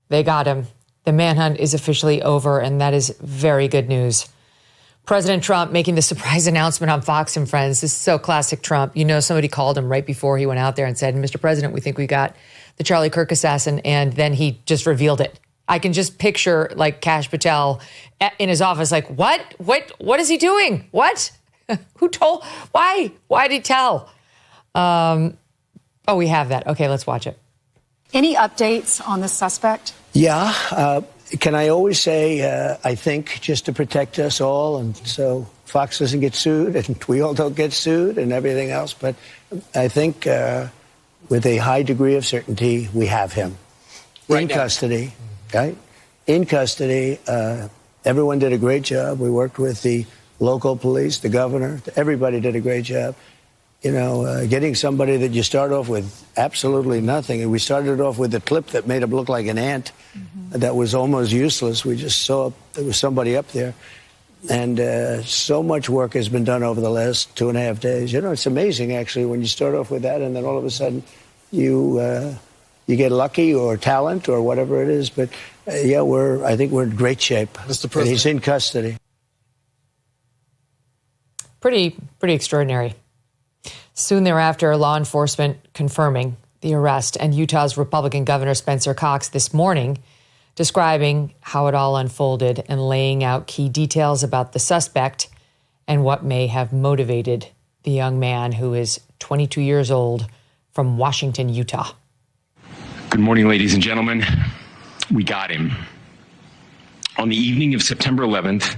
They got him. The manhunt is officially over, and that is very good news. President Trump making the surprise announcement on Fox and Friends. This is so classic Trump. You know, somebody called him right before he went out there and said, Mr. President, we think we got the Charlie Kirk assassin. And then he just revealed it. I can just picture like Kash Patel in his office, like, what is he doing? What? Who told? Why? Why did he tell? We have that. Okay, let's watch it. Any updates on the suspect? Yeah. Can I always say, I think, just to protect us all, and so Fox doesn't get sued, and we all don't get sued, and everything else. But I think with a high degree of certainty, we have him in custody, right? In custody. Everyone did a great job. We worked with the local police, the governor. Everybody did a great job. You know, getting somebody that you start off with absolutely nothing. And we started off with a clip that made him look like an ant that was almost useless. We just saw there was somebody up there. And so much work has been done over the last 2.5 days. You know, it's amazing, actually, when you start off with that and then all of a sudden you get lucky or talent or whatever it is. But, I think we're in great shape. Mr. President. He's in custody. Pretty extraordinary. Soon thereafter, law enforcement confirming the arrest, and Utah's Republican Governor Spencer Cox this morning describing how it all unfolded and laying out key details about the suspect and what may have motivated the young man who is 22 years old from Washington, Utah. Good morning, ladies and gentlemen. We got him. On the evening of September 11th,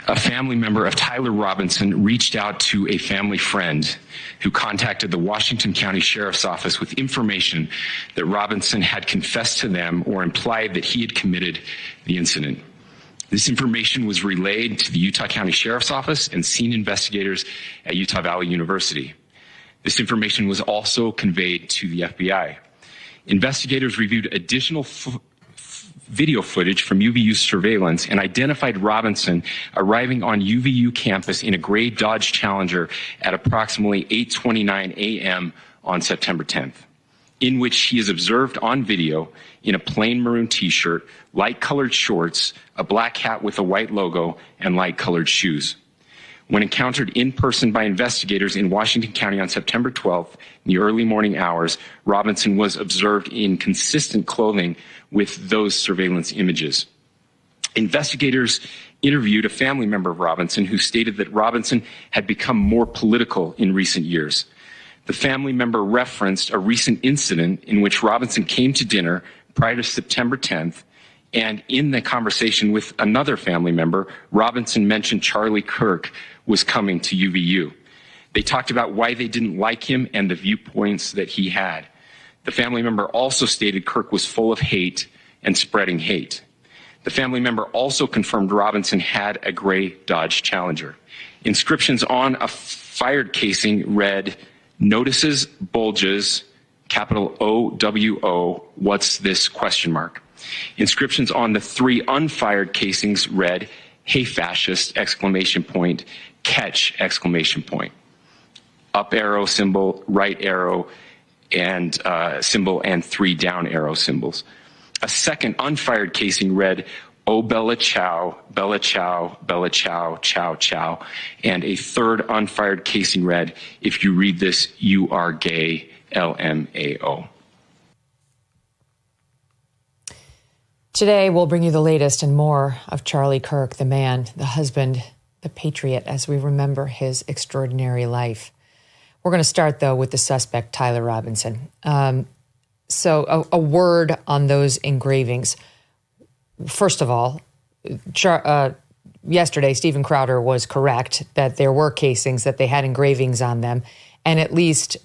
a family member of Tyler Robinson reached out to a family friend who contacted the Washington County Sheriff's Office with information that Robinson had confessed to them or implied that he had committed the incident. This information was relayed to the Utah County Sheriff's Office and scene investigators at Utah Valley University. This information was also conveyed to the FBI. Investigators reviewed additional video footage from UVU surveillance and identified Robinson arriving on UVU campus in a gray Dodge Challenger at approximately 8:29 a.m. on September 10th, in which he is observed on video in a plain maroon t-shirt, light-colored shorts, a black hat with a white logo, and light-colored shoes. When encountered in person by investigators in Washington County on September 12th, in the early morning hours, Robinson was observed in consistent clothing with those surveillance images. Investigators interviewed a family member of Robinson who stated that Robinson had become more political in recent years. The family member referenced a recent incident in which Robinson came to dinner prior to September 10th, and in the conversation with another family member, Robinson mentioned Charlie Kirk was coming to UVU. They talked about why they didn't like him and the viewpoints that he had. The family member also stated Kirk was full of hate and spreading hate. The family member also confirmed Robinson had a gray Dodge Challenger. Inscriptions on a fired casing read, "Notices, bulges, capital OWO, what's this, question mark. Inscriptions on the 3 unfired casings read, "Hey fascist, exclamation point, catch, exclamation point." Up arrow symbol, right arrow, and symbol, and 3 down arrow symbols. A second unfired casing read, "Oh Bella Chow, Bella Chow, Bella Chow, Chow Chow," and a third unfired casing read, "If you read this, you are gay, LMAO." Today, we'll bring you the latest and more of Charlie Kirk, the man, the husband, the patriot, as we remember his extraordinary life. We're going to start, though, with the suspect, Tyler Robinson. So a word on those engravings. First of all, yesterday, Stephen Crowder was correct that there were casings, that they had engravings on them, and at least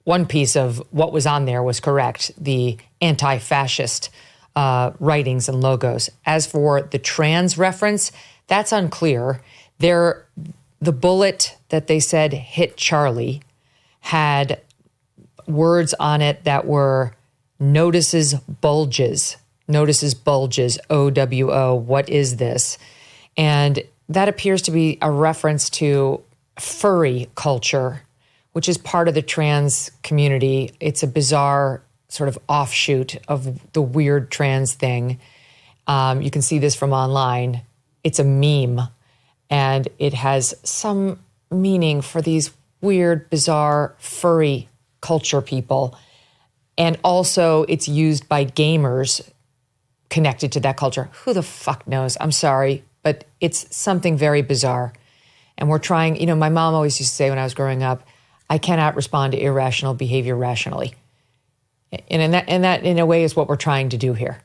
one piece of what was on there was correct, the anti-fascist writings and logos. As for the trans reference, that's unclear. The bullet that they said hit Charlie had words on it that were notices, bulges, OWO, what is this? And that appears to be a reference to furry culture, which is part of the trans community. It's a bizarre sort of offshoot of the weird trans thing. You can see this from online. It's a meme, and it has some meaning for these weird, bizarre, furry culture people. And also it's used by gamers connected to that culture. Who the fuck knows? I'm sorry, but it's something very bizarre. And we're trying, my mom always used to say when I was growing up, I cannot respond to irrational behavior rationally. And that in a way is what we're trying to do here,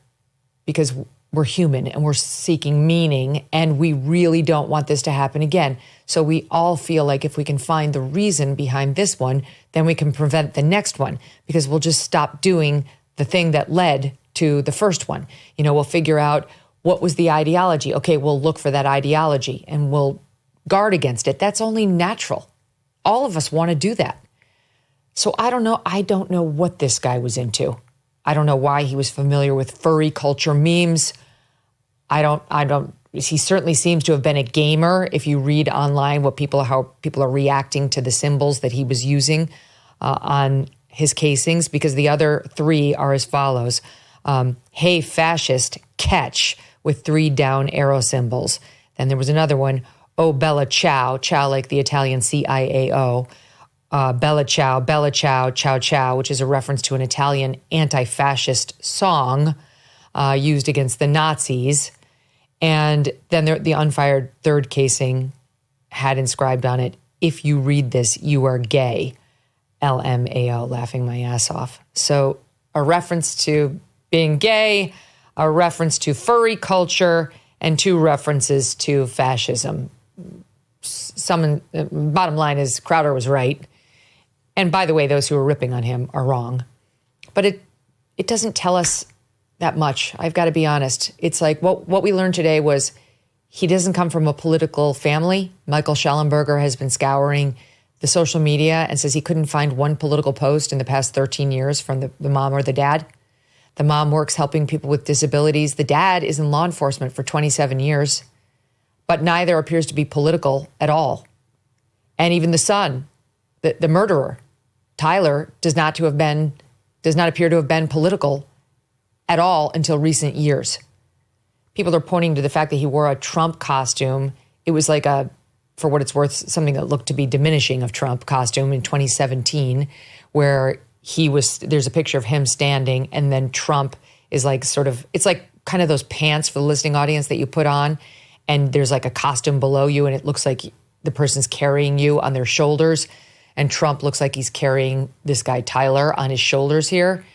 because we're human and we're seeking meaning, and we really don't want this to happen again. So we all feel like if we can find the reason behind this one, then we can prevent the next one, because we'll just stop doing the thing that led to the first one. We'll figure out what was the ideology. Okay, we'll look for that ideology and we'll guard against it. That's only natural. All of us want to do that. So I don't know. I don't know what this guy was into. I don't know why he was familiar with furry culture memes. He certainly seems to have been a gamer. If you read online how people are reacting to the symbols that he was using on his casings, because the other three are as follows. Hey, fascist, catch, with 3 down arrow symbols. Then there was another one. Oh, Bella Ciao, Ciao like the Italian CIAO. Bella Ciao, Ciao Ciao, which is a reference to an Italian anti-fascist song used against the Nazis. And then the unfired third casing had inscribed on it, if you read this, you are gay. LMAO, laughing my ass off. So a reference to being gay, a reference to furry culture, and 2 references to fascism. Bottom line is Crowder was right. And by the way, those who are ripping on him are wrong. But it doesn't tell us that much. I've got to be honest. It's like what we learned today was he doesn't come from a political family. Michael Schellenberger has been scouring the social media and says he couldn't find one political post in the past 13 years from the mom or the dad. The mom works helping people with disabilities. The dad is in law enforcement for 27 years, but neither appears to be political at all. And even the son, the murderer, Tyler, does not appear to have been political at all until recent years. People are pointing to the fact that he wore a Trump costume. It was like for what it's worth, something that looked to be diminishing of Trump costume in 2017, where there's a picture of him standing, and then Trump is like it's like kind of those pants for the listening audience that you put on, and there's like a costume below you, and it looks like the person's carrying you on their shoulders, and Trump looks like he's carrying this guy Tyler on his shoulders here,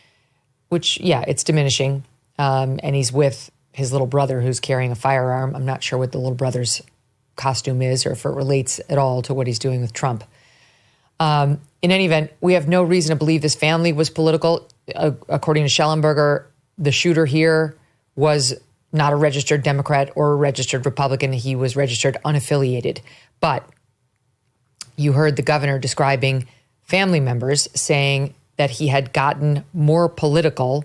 which, yeah, it's diminishing, and he's with his little brother who's carrying a firearm. I'm not sure what the little brother's costume is or if it relates at all to what he's doing with Trump. In any event, we have no reason to believe this family was political. According to Schellenberger, the shooter here was not a registered Democrat or a registered Republican. He was registered unaffiliated. But you heard the governor describing family members saying that he had gotten more political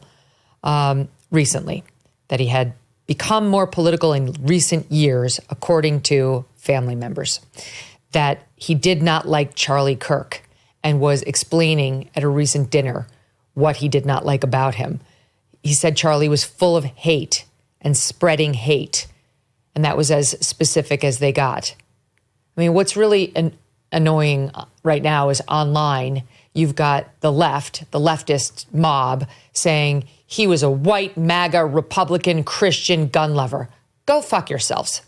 recently, that he had become more political in recent years, according to family members, that he did not like Charlie Kirk and was explaining at a recent dinner what he did not like about him. He said Charlie was full of hate and spreading hate, and that was as specific as they got. I mean, what's really annoying right now is online, you've got the leftist mob saying he was a white MAGA Republican Christian gun lover. Go fuck yourselves.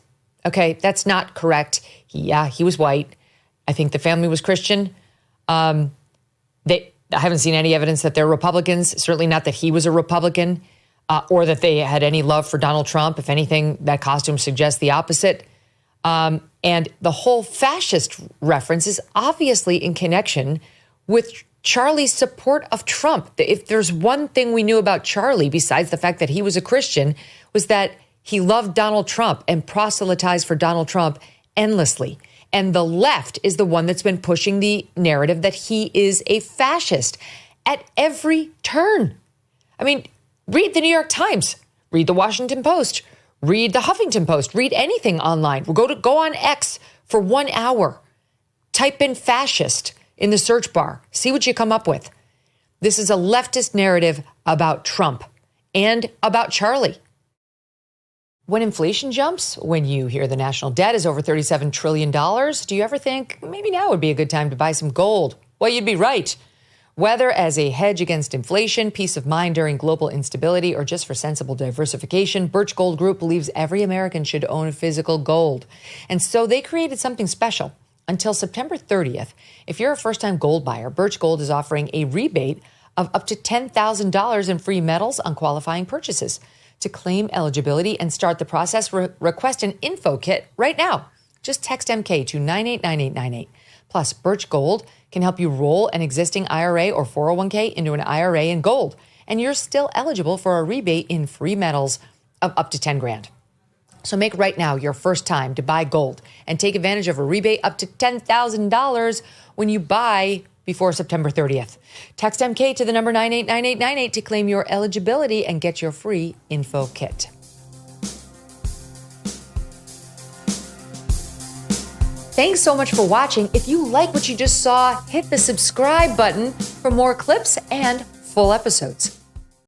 Okay, that's not correct. He was white. I think the family was Christian. I haven't seen any evidence that they're Republicans, certainly not that he was a Republican, or that they had any love for Donald Trump. If anything, that costume suggests the opposite. And the whole fascist reference is obviously in connection with Charlie's support of Trump. If there's one thing we knew about Charlie, besides the fact that he was a Christian, was that he loved Donald Trump and proselytized for Donald Trump endlessly. And the left is the one that's been pushing the narrative that he is a fascist at every turn. I mean, read the New York Times, read the Washington Post, read the Huffington Post, read anything online. Go on X for 1 hour. Type in fascist in the search bar. See what you come up with. This is a leftist narrative about Trump, and about Charlie. When inflation jumps, when you hear the national debt is over $37 trillion, do you ever think maybe now would be a good time to buy some gold? Well, you'd be right. Whether as a hedge against inflation, peace of mind during global instability, or just for sensible diversification, Birch Gold Group believes every American should own physical gold. And so they created something special. Until September 30th, if you're a first-time gold buyer, Birch Gold is offering a rebate of up to $10,000 in free metals on qualifying purchases. To claim eligibility and start the process, request an info kit right now. Just text MK to 989898. Plus, Birch Gold can help you roll an existing IRA or 401k into an IRA in gold, and you're still eligible for a rebate in free metals of up to 10 grand. So make right now your first time to buy gold and take advantage of a rebate up to $10,000 when you buy before September 30th. Text MK to the number 989898 to claim your eligibility and get your free info kit. Thanks so much for watching. If you like what you just saw, hit the subscribe button for more clips and full episodes.